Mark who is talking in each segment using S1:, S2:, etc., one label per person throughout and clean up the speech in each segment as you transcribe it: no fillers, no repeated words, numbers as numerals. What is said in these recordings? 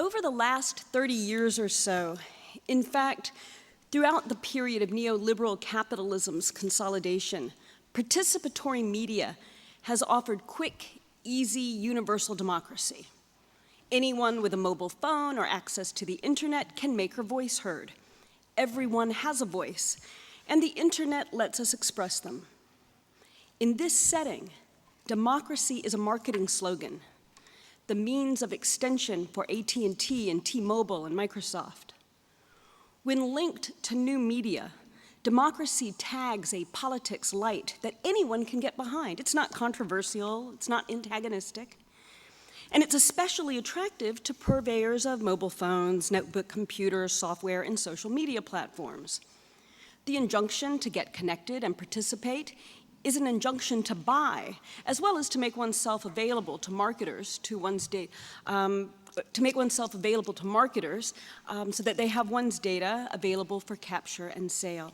S1: over the last 30 years or so, in fact, throughout the period of neoliberal capitalism's consolidation, participatory media has offered quick, easy, universal democracy. Anyone with a mobile phone or access to the internet can make her voice heard. Everyone has a voice, and the internet lets us express them. In this setting, democracy is a marketing slogan, the means of extension for AT&T and T-Mobile and Microsoft. When linked to new media, democracy tags a politics light that anyone can get behind. It's not controversial, it's not antagonistic, and it's especially attractive to purveyors of mobile phones, notebook computers, software, and social media platforms. The injunction to get connected and participate is an injunction to buy, as well as to make oneself available to marketers so that they have one's data available for capture and sale.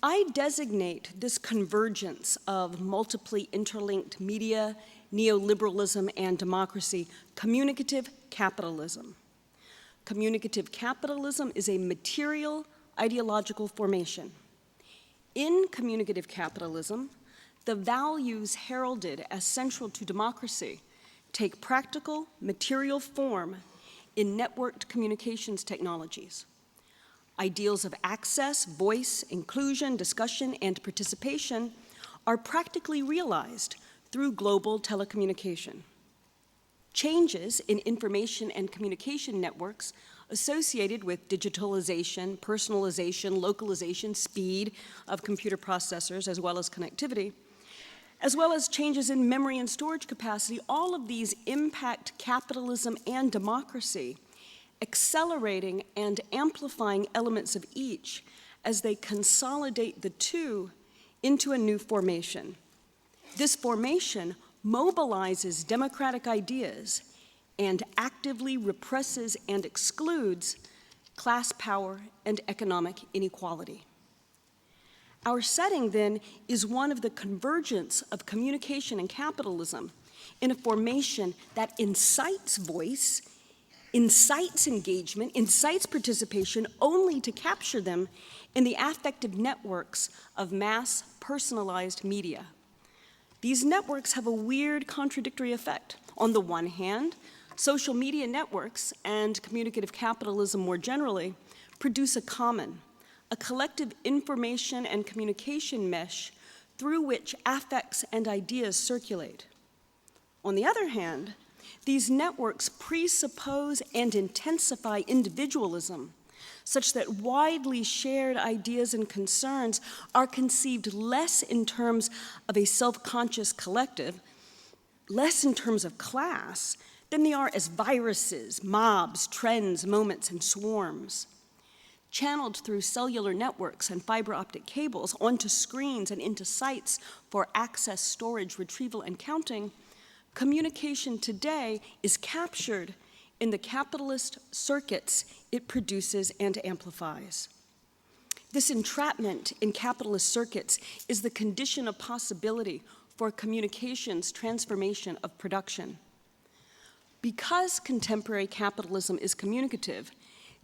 S1: I designate this convergence of multiply interlinked media, neoliberalism, and democracy communicative capitalism. Communicative capitalism is a material ideological formation. In communicative capitalism, the values heralded as central to democracy take practical, material form in networked communications technologies. Ideals of access, voice, inclusion, discussion, and participation are practically realized through global telecommunication. Changes in information and communication networks associated with digitalization, personalization, localization, speed of computer processors, as well as connectivity, as well as changes in memory and storage capacity, all of these impact capitalism and democracy, accelerating and amplifying elements of each as they consolidate the two into a new formation. This formation mobilizes democratic ideas and actively represses and excludes class power and economic inequality. Our setting, then, is one of the convergence of communication and capitalism in a formation that incites voice, incites engagement, incites participation only to capture them in the affective networks of mass personalized media. These networks have a weird contradictory effect. On the one hand, social media networks and communicative capitalism more generally produce a collective information and communication mesh through which affects and ideas circulate. On the other hand, these networks presuppose and intensify individualism such that widely shared ideas and concerns are conceived less in terms of a self-conscious collective, less in terms of class, than they are as viruses, mobs, trends, moments, and swarms. Channeled through cellular networks and fiber optic cables onto screens and into sites for access, storage, retrieval, and counting, communication today is captured in the capitalist circuits it produces and amplifies. This entrapment in capitalist circuits is the condition of possibility for communications transformation of production. Because contemporary capitalism is communicative,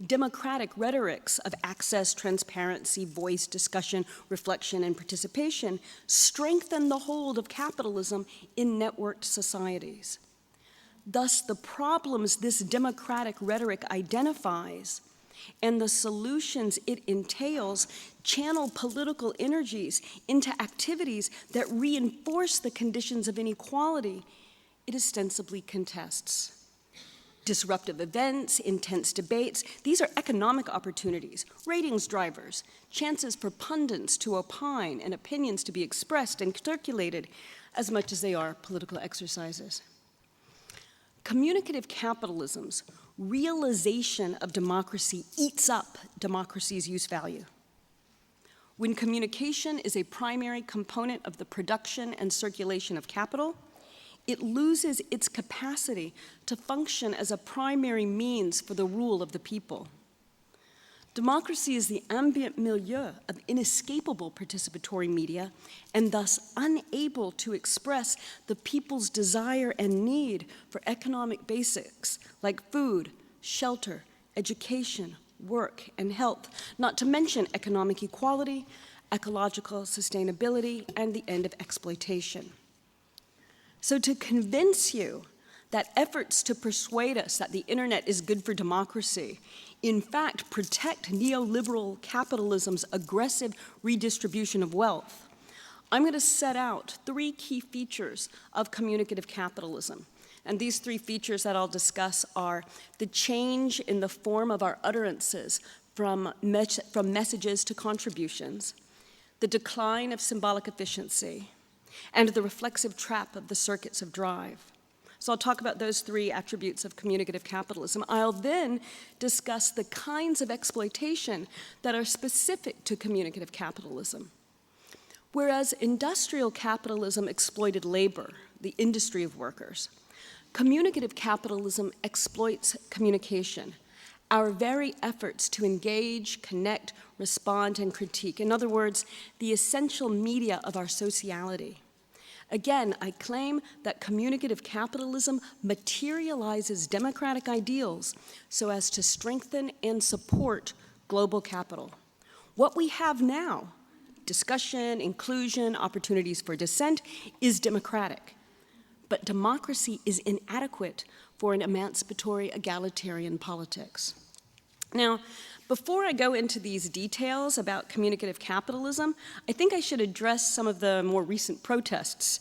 S1: democratic rhetorics of access, transparency, voice, discussion, reflection, and participation strengthen the hold of capitalism in networked societies. Thus, the problems this democratic rhetoric identifies and the solutions it entails channel political energies into activities that reinforce the conditions of inequality it ostensibly contests. Disruptive events, intense debates, these are economic opportunities, ratings drivers, chances for pundits to opine and opinions to be expressed and circulated as much as they are political exercises. Communicative capitalism's realization of democracy eats up democracy's use value. When communication is a primary component of the production and circulation of capital, it loses its capacity to function as a primary means for the rule of the people. Democracy is the ambient milieu of inescapable participatory media and thus unable to express the people's desire and need for economic basics like food, shelter, education, work, and health, not to mention economic equality, ecological sustainability, and the end of exploitation. So to convince you that efforts to persuade us that the internet is good for democracy, in fact, protect neoliberal capitalism's aggressive redistribution of wealth, I'm going to set out 3 key features of communicative capitalism. And these 3 features that I'll discuss are the change in the form of our utterances from messages to contributions, the decline of symbolic efficiency, and the reflexive trap of the circuits of drive. So I'll talk about those 3 attributes of communicative capitalism. I'll then discuss the kinds of exploitation that are specific to communicative capitalism. Whereas industrial capitalism exploited labor, the industry of workers, communicative capitalism exploits communication, our very efforts to engage, connect, respond, and critique. In other words, the essential media of our sociality. Again, I claim that communicative capitalism materializes democratic ideals so as to strengthen and support global capital. What we have now, discussion, inclusion, opportunities for dissent, is democratic. But democracy is inadequate for an emancipatory egalitarian politics. Now, before I go into these details about communicative capitalism, I think I should address some of the more recent protests.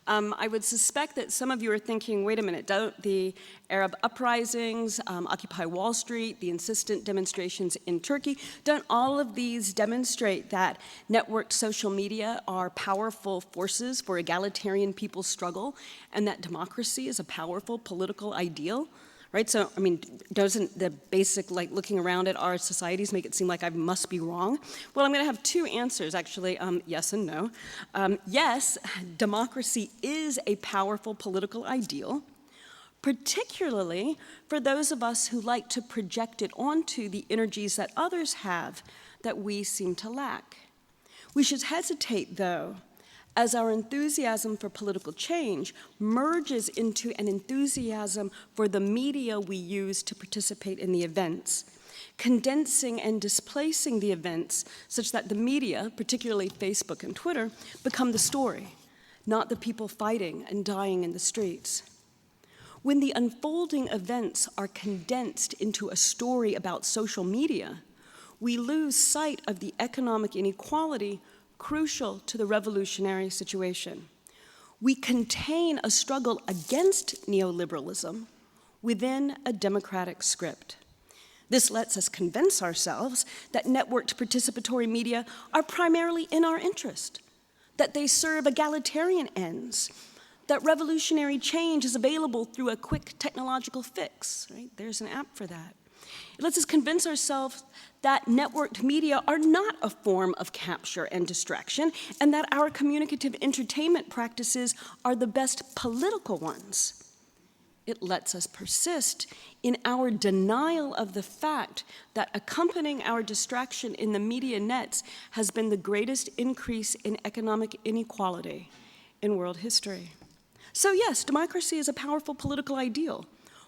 S1: I would suspect that some of you are thinking, wait a minute, don't the Arab uprisings, Occupy Wall Street, the insistent demonstrations in Turkey, don't all of these demonstrate that networked social media are powerful forces for egalitarian people's struggle and that democracy is a powerful political ideal? Right, so, I mean, doesn't the basic, like, looking around at our societies make it seem like I must be wrong? Well, I'm going to have 2 answers, actually, yes and no. Yes, democracy is a powerful political ideal, particularly for those of us who like to project it onto the energies that others have that we seem to lack. We should hesitate, though, as our enthusiasm for political change merges into an enthusiasm for the media we use to participate in the events, condensing and displacing the events such that the media, particularly Facebook and Twitter, become the story, not the people fighting and dying in the streets. When the unfolding events are condensed into a story about social media, we lose sight of the economic inequality crucial to the revolutionary situation. We contain a struggle against neoliberalism within a democratic script. This lets us convince ourselves that networked participatory media are primarily in our interest, that they serve egalitarian ends, that revolutionary change is available through a quick technological fix, right? There's an app for that. It lets us convince ourselves that networked media are not a form of capture and distraction, and that our communicative entertainment practices are the best political ones. It lets us persist in our denial of the fact that accompanying our distraction in the media nets has been the greatest increase in economic inequality in world history. So yes, democracy is a powerful political ideal,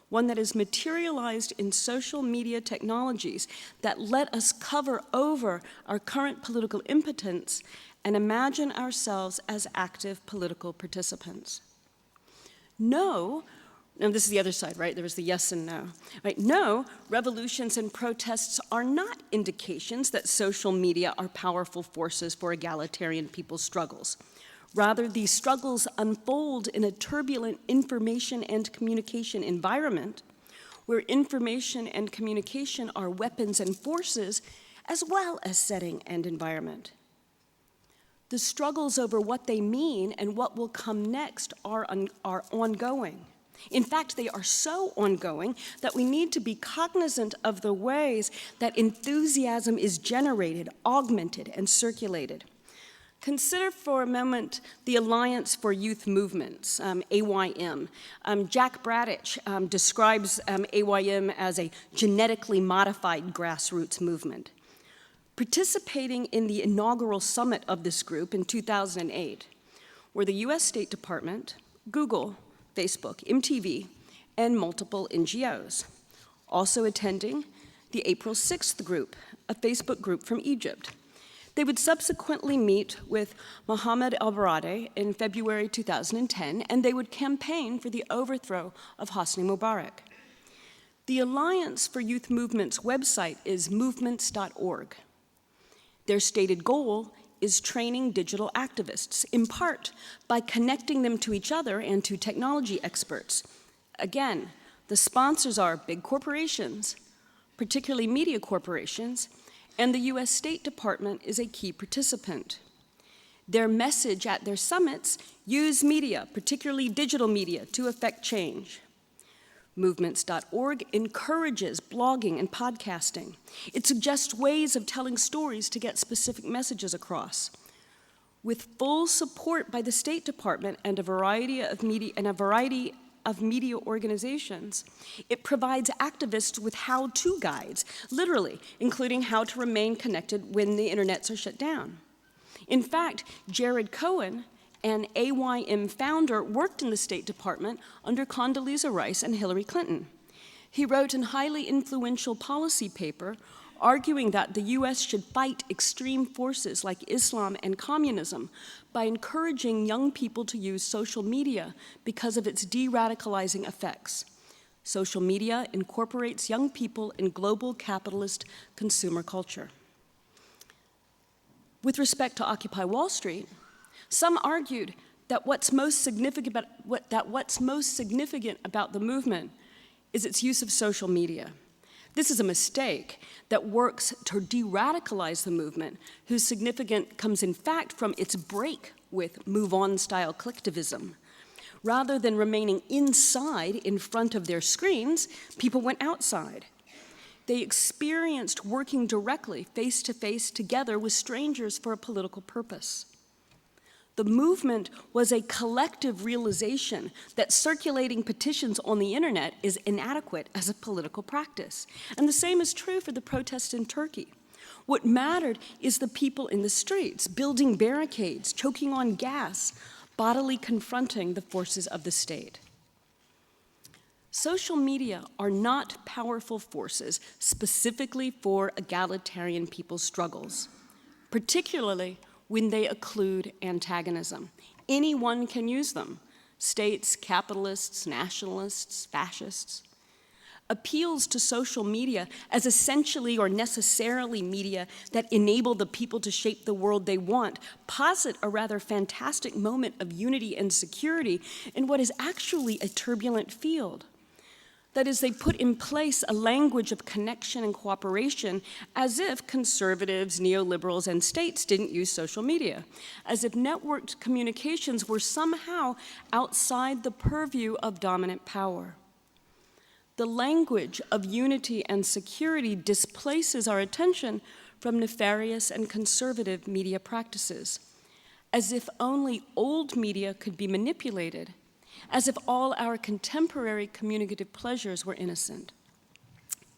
S1: one that is materialized in social media technologies that let us cover over our current political impotence and imagine ourselves as active political participants. No, and this is the other side, right? There was the yes and no, right? No, revolutions and protests are not indications that social media are powerful forces for egalitarian people's struggles. Rather, these struggles unfold in a turbulent information and communication environment where information and communication are weapons and forces as well as setting and environment. The struggles over what they mean and what will come next are ongoing. In fact, they are so ongoing that we need to be cognizant of the ways that enthusiasm is generated, augmented, and circulated. Consider for a moment the Alliance for Youth Movements, AYM. Jack Bradich describes AYM as a genetically modified grassroots movement. Participating in the inaugural summit of this group in 2008 were the US State Department, Google, Facebook, MTV, and multiple NGOs. also attending the April 6th group, a Facebook group from Egypt. They would subsequently meet with Mohammed el-Baradei in February 2010, and they would campaign for the overthrow of Hosni Mubarak. The Alliance for Youth Movement's website is movements.org. Their stated goal is training digital activists, in part by connecting them to each other and to technology experts. Again, the sponsors are big corporations, particularly media corporations, and the US State Department is a key participant. Their message at their summits: use media, particularly digital media, to effect change. Movements.org encourages blogging and podcasting. It suggests ways of telling stories to get specific messages across. With full support by the State Department and a variety of media organizations, it provides activists with how-to guides, literally, including how to remain connected when the internets are shut down. In fact, Jared Cohen, an AYM founder, worked in the State Department under Condoleezza Rice and Hillary Clinton. He wrote a highly influential policy paper arguing that the US should fight extreme forces like Islam and communism by encouraging young people to use social media because of its de-radicalizing effects. Social media incorporates young people in global capitalist consumer culture. With respect to Occupy Wall Street, some argued that what's most significant about the movement is its use of social media. This is a mistake that works to de-radicalize the movement, whose significance comes in fact from its break with move-on-style collectivism. Rather than remaining inside in front of their screens, people went outside. They experienced working directly, face-to-face, together with strangers for a political purpose. The movement was a collective realization that circulating petitions on the internet is inadequate as a political practice. And the same is true for the protests in Turkey. What mattered is the people in the streets, building barricades, choking on gas, bodily confronting the forces of the state. Social media are not powerful forces specifically for egalitarian people's struggles, particularly when they occlude antagonism. Anyone can use them: states, capitalists, nationalists, fascists. Appeals to social media as essentially or necessarily media that enable the people to shape the world they want posit a rather fantastic moment of unity and security in what is actually a turbulent field. That is, they put in place a language of connection and cooperation as if conservatives, neoliberals, and states didn't use social media, as if networked communications were somehow outside the purview of dominant power. The language of unity and security displaces our attention from nefarious and conservative media practices, as if only old media could be manipulated, as if all our contemporary communicative pleasures were innocent.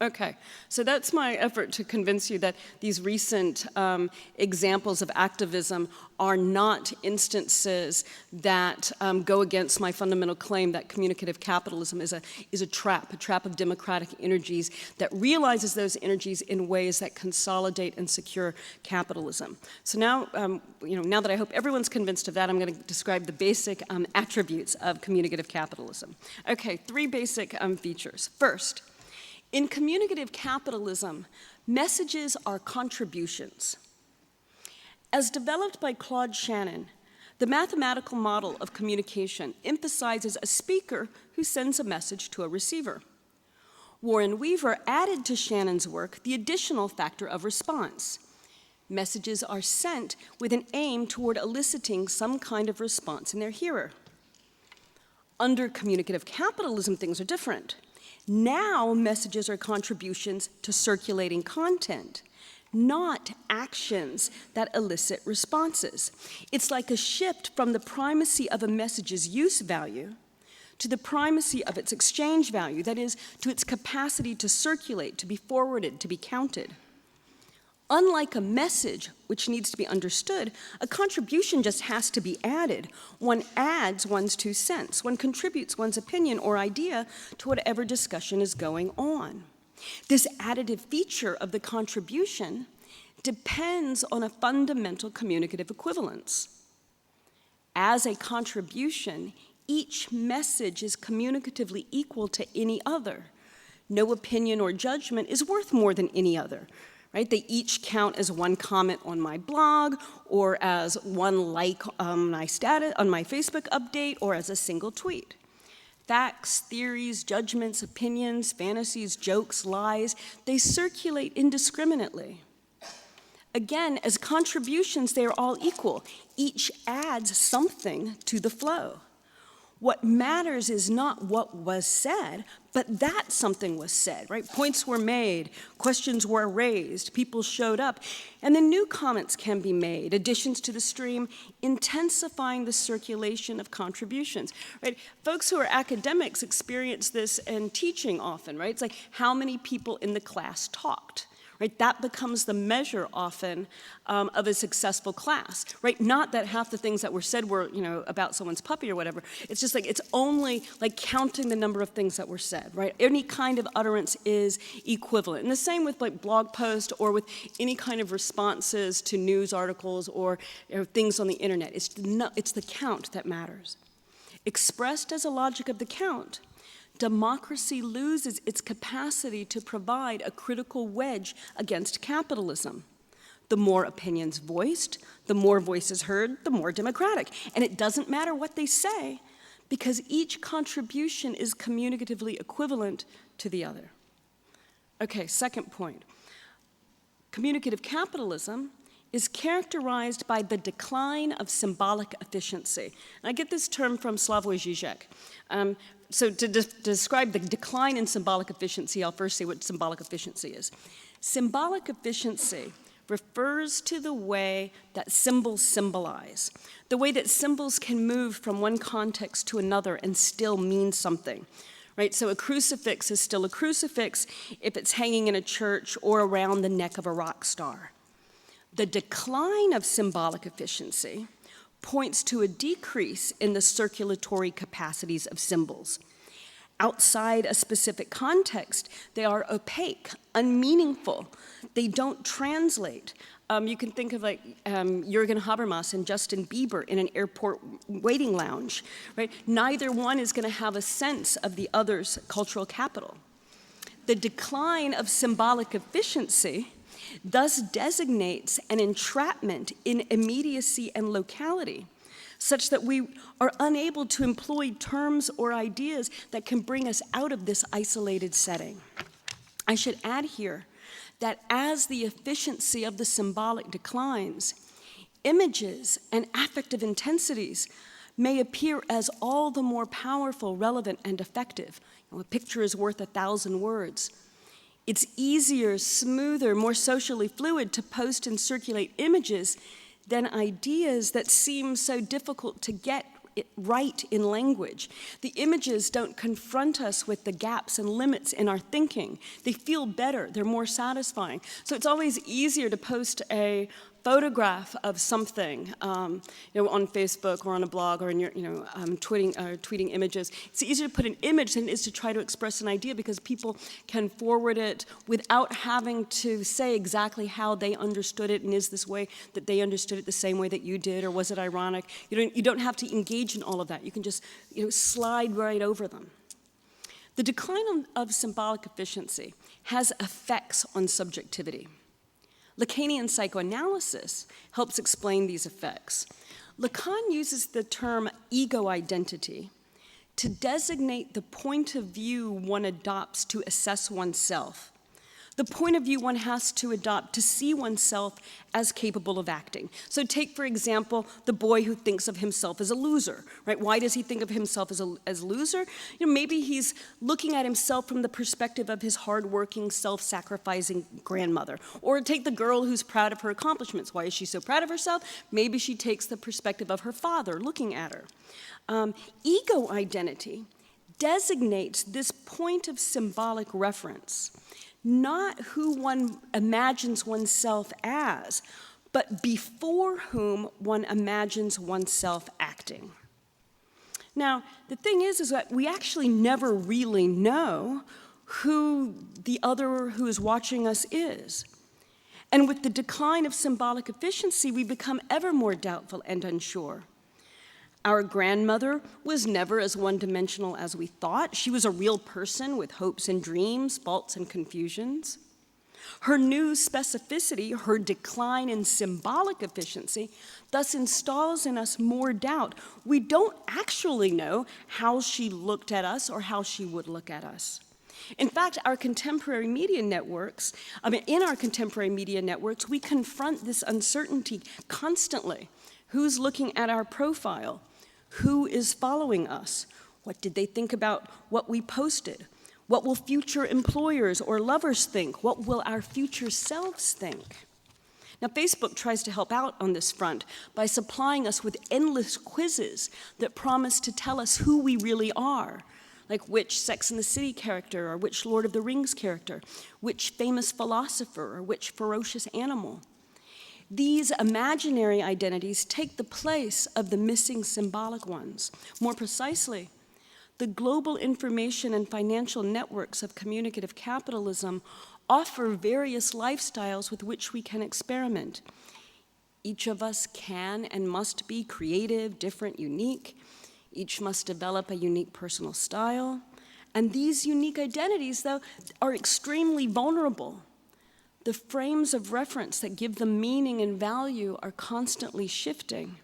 S1: Okay, so that's my effort to convince you that these recent examples of activism are not instances that go against my fundamental claim that communicative capitalism is a trap of democratic energies that realizes those energies in ways that consolidate and secure capitalism. So now, now that I hope everyone's convinced of that, I'm going to describe the basic attributes of communicative capitalism. Okay, 3 basic features. First, in communicative capitalism, messages are contributions. As developed by Claude Shannon, the mathematical model of communication emphasizes a speaker who sends a message to a receiver. Warren Weaver added to Shannon's work the additional factor of response. Messages are sent with an aim toward eliciting some kind of response in their hearer. Under communicative capitalism, things are different. Now, messages are contributions to circulating content, not actions that elicit responses. It's like a shift from the primacy of a message's use value to the primacy of its exchange value, that is, to its capacity to circulate, to be forwarded, to be counted. Unlike a message, which needs to be understood, a contribution just has to be added. One adds one's 2 cents. One contributes one's opinion or idea to whatever discussion is going on. This additive feature of the contribution depends on a fundamental communicative equivalence. As a contribution, each message is communicatively equal to any other. No opinion or judgment is worth more than any other, right? They each count as one comment on my blog, or as one like on my status, on my Facebook update, or as a single tweet. Facts, theories, judgments, opinions, fantasies, jokes, lies, they circulate indiscriminately. Again, as contributions, they are all equal. Each adds something to the flow. What matters is not what was said, but that something was said, right? Points were made, questions were raised, people showed up, and then new comments can be made, additions to the stream, intensifying the circulation of contributions, right? Folks who are academics experience this in teaching often, right? It's like how many people in the class talked. Right, that becomes the measure often of a successful class, right? Not that half the things that were said were, about someone's puppy or whatever. It's just like, it's only like counting the number of things that were said, right? Any kind of utterance is equivalent. And the same with like blog posts or with any kind of responses to news articles or things on the internet. It's the count that matters. Expressed as a logic of the count, democracy loses its capacity to provide a critical wedge against capitalism. The more opinions voiced, the more voices heard, the more democratic. And it doesn't matter what they say, because each contribution is communicatively equivalent to the other. Okay, second point. Communicative capitalism is characterized by the decline of symbolic efficiency. And I get this term from Slavoj Žižek. So to describe the decline in symbolic efficiency, I'll first say what symbolic efficiency is. Symbolic efficiency refers to the way that symbols symbolize, the way that symbols can move from one context to another and still mean something. Right? So a crucifix is still a crucifix if it's hanging in a church or around the neck of a rock star. The decline of symbolic efficiency points to a decrease in the circulatory capacities of symbols. Outside a specific context, they are opaque, unmeaningful. They don't translate. You can think of like Jürgen Habermas and Justin Bieber in an airport waiting lounge, right? Neither one is going to have a sense of the other's cultural capital. The decline of symbolic efficiency thus designates an entrapment in immediacy and locality, such that we are unable to employ terms or ideas that can bring us out of this isolated setting. I should add here that as the efficiency of the symbolic declines, images and affective intensities may appear as all the more powerful, relevant, and effective. A picture is worth 1,000 words. It's easier, smoother, more socially fluid to post and circulate images than ideas that seem so difficult to get it right in language. The images don't confront us with the gaps and limits in our thinking. They feel better, they're more satisfying. So it's always easier to post a photograph of something, on Facebook or on a blog or in your, tweeting images. It's easier to put an image than it is to try to express an idea, because people can forward it without having to say exactly how they understood it, and is this way that they understood it the same way that you did, or was it ironic? You don't have to engage in all of that. You can just slide right over them. The decline of symbolic efficiency has effects on subjectivity. Lacanian psychoanalysis helps explain these effects. Lacan uses the term ego identity to designate the point of view one adopts to assess oneself, the point of view one has to adopt to see oneself as capable of acting. So take, for example, the boy who thinks of himself as a loser, right? Why does he think of himself as a loser? Maybe he's looking at himself from the perspective of his hardworking, self-sacrificing grandmother. Or take the girl who's proud of her accomplishments. Why is she so proud of herself? Maybe she takes the perspective of her father looking at her. Ego identity designates this point of symbolic reference, not who one imagines oneself as, but before whom one imagines oneself acting. Now, the thing is that we actually never really know who the other who is watching us is. And with the decline of symbolic efficiency, we become ever more doubtful and unsure. Our grandmother was never as one-dimensional as we thought. She was a real person with hopes and dreams, faults and confusions. Her new specificity, her decline in symbolic efficiency, thus installs in us more doubt. We don't actually know how she looked at us or how she would look at us. In fact, in our contemporary media networks, we confront this uncertainty constantly. Who's looking at our profile? Who is following us? What did they think about what we posted? What will future employers or lovers think? What will our future selves think? Now, Facebook tries to help out on this front by supplying us with endless quizzes that promise to tell us who we really are, like which Sex and the City character or which Lord of the Rings character, which famous philosopher or which ferocious animal. These imaginary identities take the place of the missing symbolic ones. More precisely, the global information and financial networks of communicative capitalism offer various lifestyles with which we can experiment. Each of us can and must be creative, different, unique. Each must develop a unique personal style. And these unique identities, though, are extremely vulnerable. The frames of reference that give them meaning and value are constantly shifting.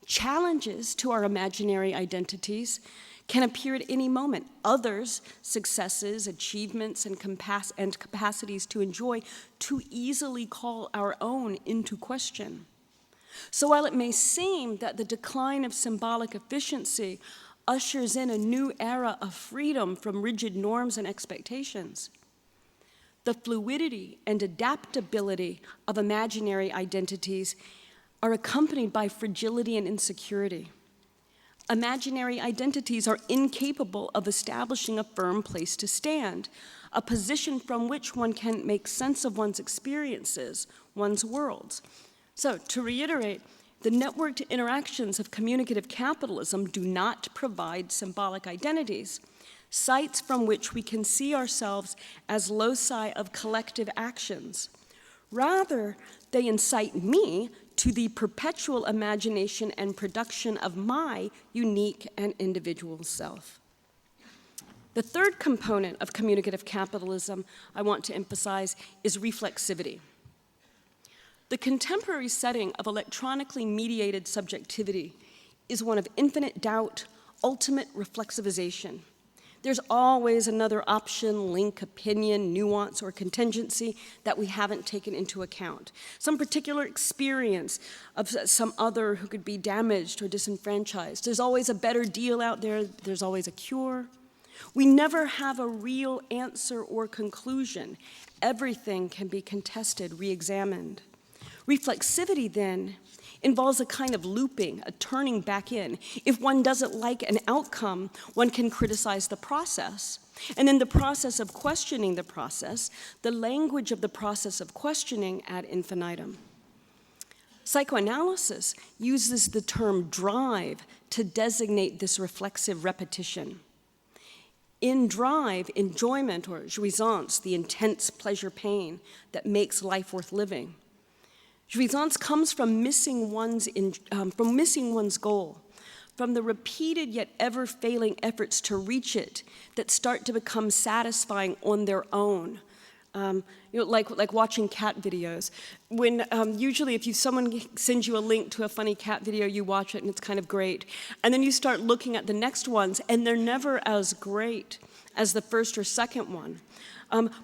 S1: Challenges to our imaginary identities can appear at any moment. Others, successes, achievements, and capacities to enjoy, too easily call our own into question. So while it may seem that the decline of symbolic efficiency ushers in a new era of freedom from rigid norms and expectations, the fluidity and adaptability of imaginary identities are accompanied by fragility and insecurity. Imaginary identities are incapable of establishing a firm place to stand, a position from which one can make sense of one's experiences, one's worlds. So, to reiterate, the networked interactions of communicative capitalism do not provide symbolic identities, sites from which we can see ourselves as loci of collective actions. Rather, they incite me to the perpetual imagination and production of my unique and individual self. The third component of communicative capitalism I want to emphasize is reflexivity. The contemporary setting of electronically mediated subjectivity is one of infinite doubt, ultimate reflexivization. There's always another option, link, opinion, nuance, or contingency that we haven't taken into account. Some particular experience of some other who could be damaged or disenfranchised. There's always a better deal out there. There's always a cure. We never have a real answer or conclusion. Everything can be contested, re-examined. Reflexivity, then, involves a kind of looping, a turning back in. If one doesn't like an outcome, one can criticize the process. And in the process of questioning the process, the language of the process of questioning ad infinitum. Psychoanalysis uses the term drive to designate this reflexive repetition. In drive, enjoyment or jouissance, the intense pleasure-pain that makes life worth living. Jouissance comes from missing one's goal, from the repeated yet ever-failing efforts to reach it that start to become satisfying on their own. Like watching cat videos. When usually if someone sends you a link to a funny cat video, you watch it and it's kind of great. And then you start looking at the next ones and they're never as great as the first or second one.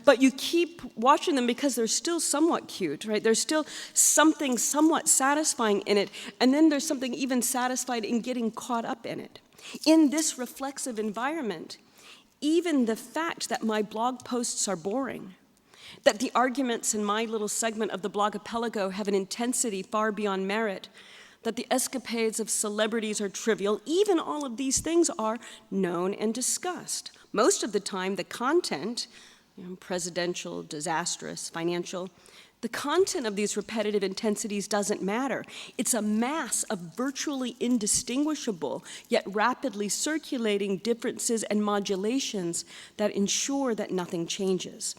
S1: But you keep watching them because they're still somewhat cute, right? There's still something somewhat satisfying in it, and then there's something even satisfied in getting caught up in it. In this reflexive environment, even the fact that my blog posts are boring, that the arguments in my little segment of the blogapelago have an intensity far beyond merit, that the escapades of celebrities are trivial, even all of these things are known and discussed. Most of the time, the content, presidential, disastrous, financial, The content of these repetitive intensities doesn't matter. It's a mass of virtually indistinguishable, yet rapidly circulating differences and modulations that ensure that nothing changes.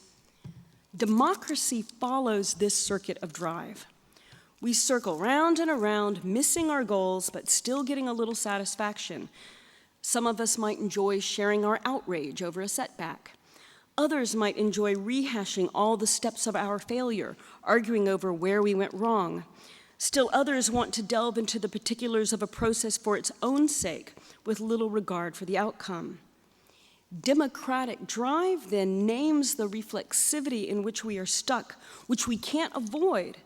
S1: Democracy follows this circuit of drive. We circle round and around, missing our goals, but still getting a little satisfaction. Some of us might enjoy sharing our outrage over a setback. Others might enjoy rehashing all the steps of our failure, arguing over where we went wrong. Still others want to delve into the particulars of a process for its own sake, with little regard for the outcome. Democratic drive then names the reflexivity in which we are stuck, which we can't avoid,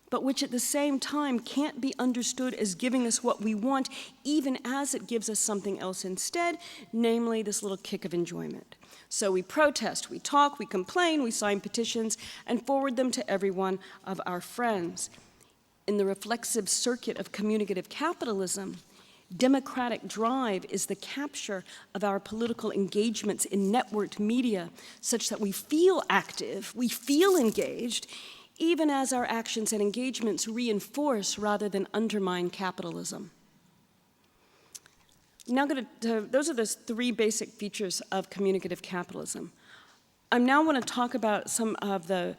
S1: but which at the same time can't be understood as giving us what we want, even as it gives us something else instead, namely this little kick of enjoyment. So we protest, we talk, we complain, we sign petitions, and forward them to every one of our friends. In the reflexive circuit of communicative capitalism, democratic drive is the capture of our political engagements in networked media such that we feel active, we feel engaged, even as our actions and engagements reinforce rather than undermine capitalism. Now those are the three basic features of communicative capitalism. I now want to talk about some of the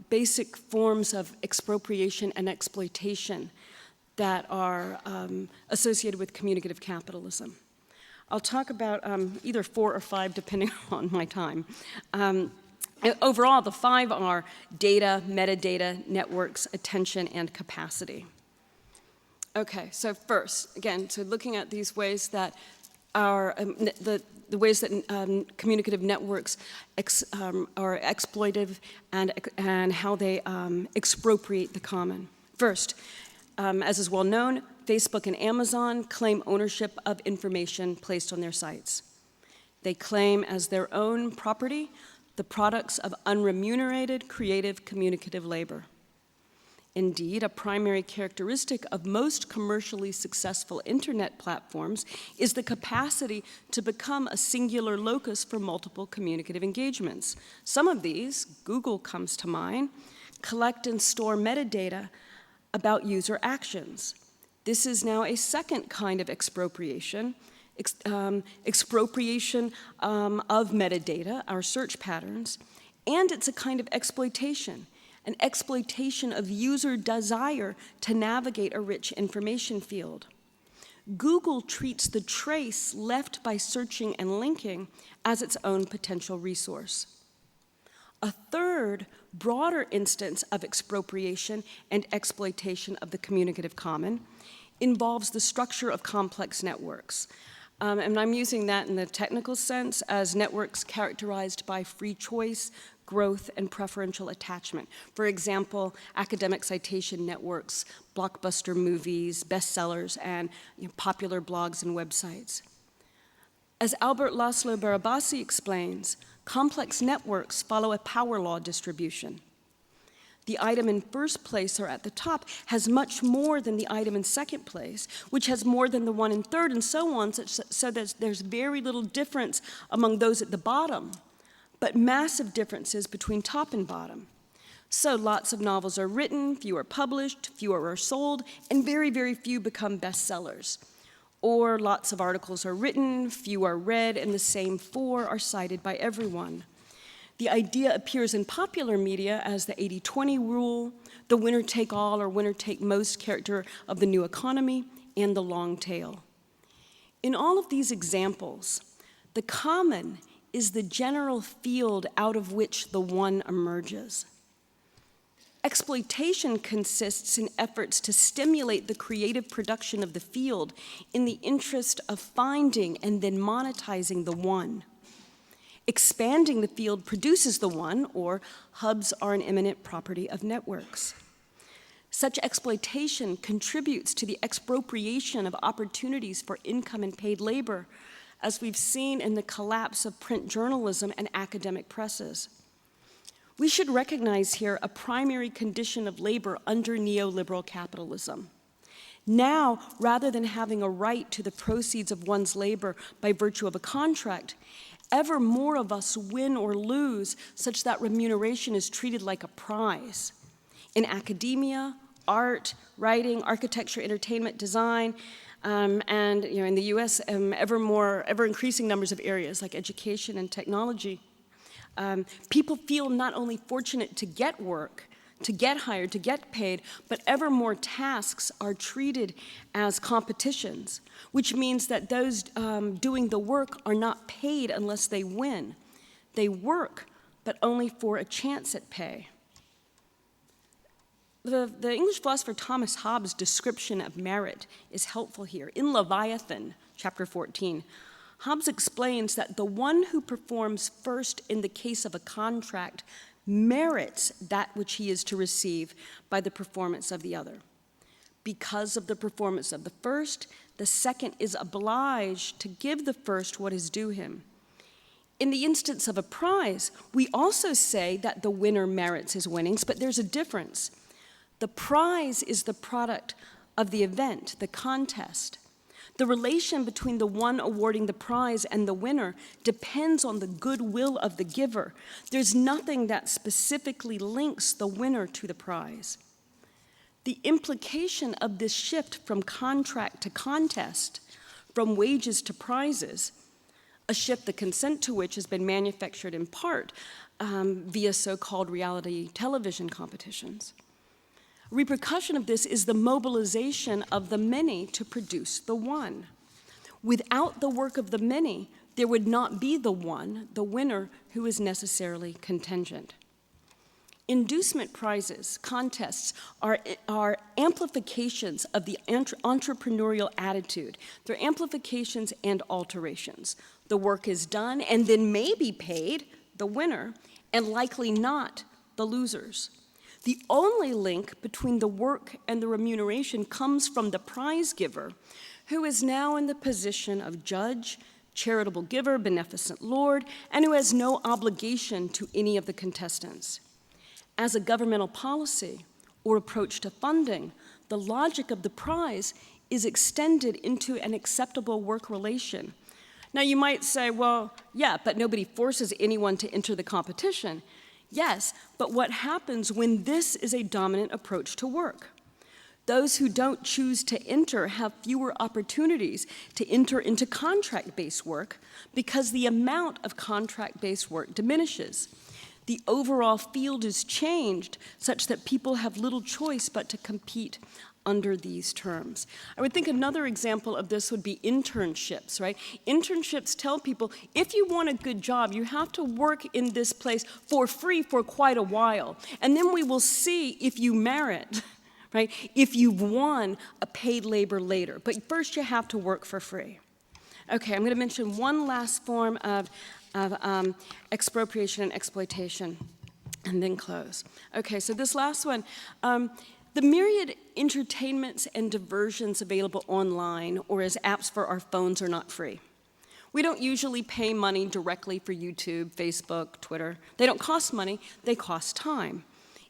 S1: basic forms of expropriation and exploitation that are associated with communicative capitalism. I'll talk about either 4 or 5 depending on my time. Overall, the 5 are data, metadata, networks, attention, and capacity. Okay, so first, again, so looking at these ways that the ways that communicative networks are exploitive and how they expropriate the common. First, as is well known, Facebook and Amazon claim ownership of information placed on their sites. They claim as their own property the products of unremunerated, creative, communicative labor. Indeed, a primary characteristic of most commercially successful internet platforms is the capacity to become a singular locus for multiple communicative engagements. Some of these, Google comes to mind, collect and store metadata about user actions. This is now a second kind of expropriation, expropriation of metadata, our search patterns, and it's a kind of exploitation, an exploitation of user desire to navigate a rich information field. Google treats the trace left by searching and linking as its own potential resource. A third, broader instance of expropriation and exploitation of the communicative common involves the structure of complex networks. And I'm using that in the technical sense as networks characterized by free choice, growth, and preferential attachment. For example, academic citation networks, blockbuster movies, bestsellers, and popular blogs and websites. As Albert Laszlo Barabasi explains, complex networks follow a power law distribution. The item in first place or at the top has much more than the item in second place, which has more than the one in third, and so on, so that there's very little difference among those at the bottom, but massive differences between top and bottom. So lots of novels are written, few are published, fewer are sold, and very, very few become bestsellers. Or lots of articles are written, few are read, and the same 4 are cited by everyone. The idea appears in popular media as the 80-20 rule, the winner-take-all or winner-take-most character of the new economy, and the long tail. In all of these examples, the common is the general field out of which the one emerges. Exploitation consists in efforts to stimulate the creative production of the field in the interest of finding and then monetizing the one. Expanding the field produces the one, or hubs are an eminent property of networks. Such exploitation contributes to the expropriation of opportunities for income and paid labor, as we've seen in the collapse of print journalism and academic presses. We should recognize here a primary condition of labor under neoliberal capitalism. Now, rather than having a right to the proceeds of one's labor by virtue of a contract, Ever more of us win or lose such that remuneration is treated like a prize. In academia, art, writing, architecture, entertainment, design, and in the US, ever increasing numbers of areas like education and technology. People feel not only fortunate to get work, to get hired, to get paid, but ever more tasks are treated as competitions, which means that those doing the work are not paid unless they win. They work, but only for a chance at pay. The English philosopher Thomas Hobbes' description of merit is helpful here. In Leviathan, chapter 14, Hobbes explains that the one who performs first in the case of a contract merits that which he is to receive by the performance of the other. Because of the performance of the first, the second is obliged to give the first what is due him. In the instance of a prize, we also say that the winner merits his winnings, but there's a difference. The prize is the product of the event, the contest. The relation between the one awarding the prize and the winner depends on the goodwill of the giver. There's nothing that specifically links the winner to the prize. The implication of this shift from contract to contest, from wages to prizes, a shift the consent to which has been manufactured in part via so-called reality television competitions. A repercussion of this is the mobilization of the many to produce the one. Without the work of the many, there would not be the one, the winner, who is necessarily contingent. Inducement prizes, contests, are amplifications of the entrepreneurial attitude. They're amplifications and alterations. The work is done and then may be paid, the winner, and likely not, the losers. The only link between the work and the remuneration comes from the prize giver, who is now in the position of judge, charitable giver, beneficent lord, and who has no obligation to any of the contestants. As a governmental policy or approach to funding, the logic of the prize is extended into an acceptable work relation. Now you might say, well, yeah, but nobody forces anyone to enter the competition. Yes, but what happens when this is a dominant approach to work? Those who don't choose to enter have fewer opportunities to enter into contract-based work because the amount of contract-based work diminishes. The overall field is changed such that people have little choice but to compete under these terms. I would think another example of this would be internships, right? Internships tell people, if you want a good job, you have to work in this place for free for quite a while, and then we will see if you merit, right? If you've won a paid labor later, but first you have to work for free. Okay, I'm gonna mention one last form of expropriation and exploitation, and then close. Okay, so this last one, the myriad entertainments and diversions available online or as apps for our phones are not free. We don't usually pay money directly for YouTube, Facebook, Twitter. They don't cost money, they cost time.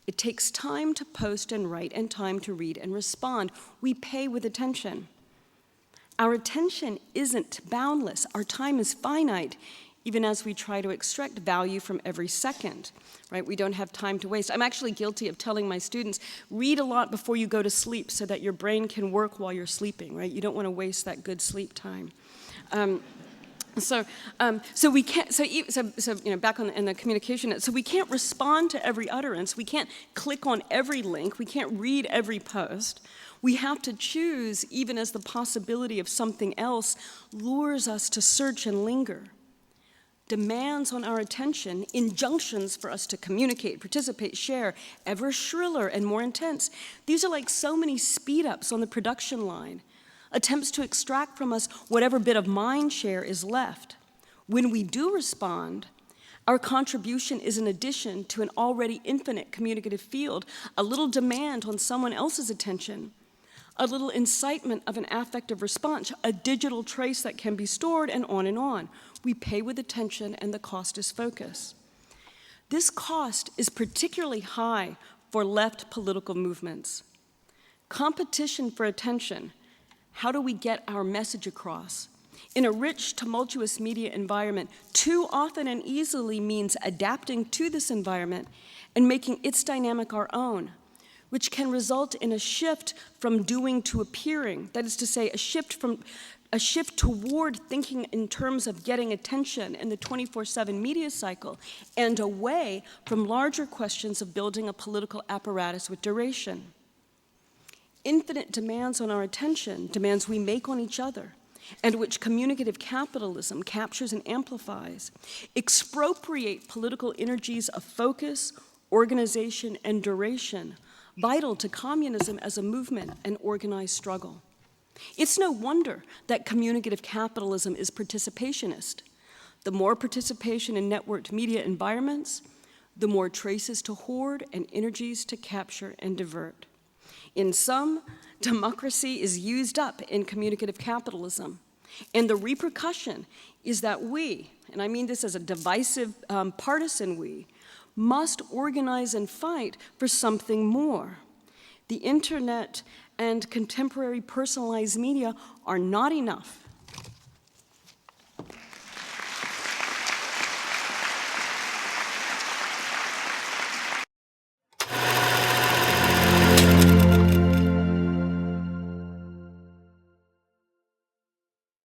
S1: It takes time to post and write and time to read and respond. We pay with attention. Our attention isn't boundless. Our time is finite, even as we try to extract value from every second, right? We don't have time to waste. I'm actually guilty of telling my students, read a lot before you go to sleep so that your brain can work while you're sleeping, right? You don't want to waste that good sleep time. So we can't. So back in the communication. So we can't respond to every utterance. We can't click on every link. We can't read every post. We have to choose, even as the possibility of something else lures us to search and linger. Demands on our attention, injunctions for us to communicate, participate, share, ever shriller and more intense. These are like so many speed-ups on the production line, attempts to extract from us whatever bit of mind share is left. When we do respond, our contribution is an addition to an already infinite communicative field, a little demand on someone else's attention, a little incitement of an affective response, a digital trace that can be stored, and on and on. We pay with attention, and the cost is focus. This cost is particularly high for left political movements. Competition for attention, how do we get our message across, In a rich, tumultuous media environment, too often and easily means adapting to this environment and making its dynamic our own, which can result in a shift from doing to appearing. That is to say, a shift toward thinking in terms of getting attention in the 24/7 media cycle and away from larger questions of building a political apparatus with duration. Infinite demands on our attention, demands we make on each other, and which communicative capitalism captures and amplifies, expropriate political energies of focus, organization, and duration, vital to communism as a movement and organized struggle. It's no wonder that communicative capitalism is participationist. The more participation in networked media environments, the more traces to hoard and energies to capture and divert. In sum, democracy is used up in communicative capitalism, and the repercussion is that we, and I mean this as a divisive, partisan we, must organize and fight for something more. The internet and contemporary personalized media are not enough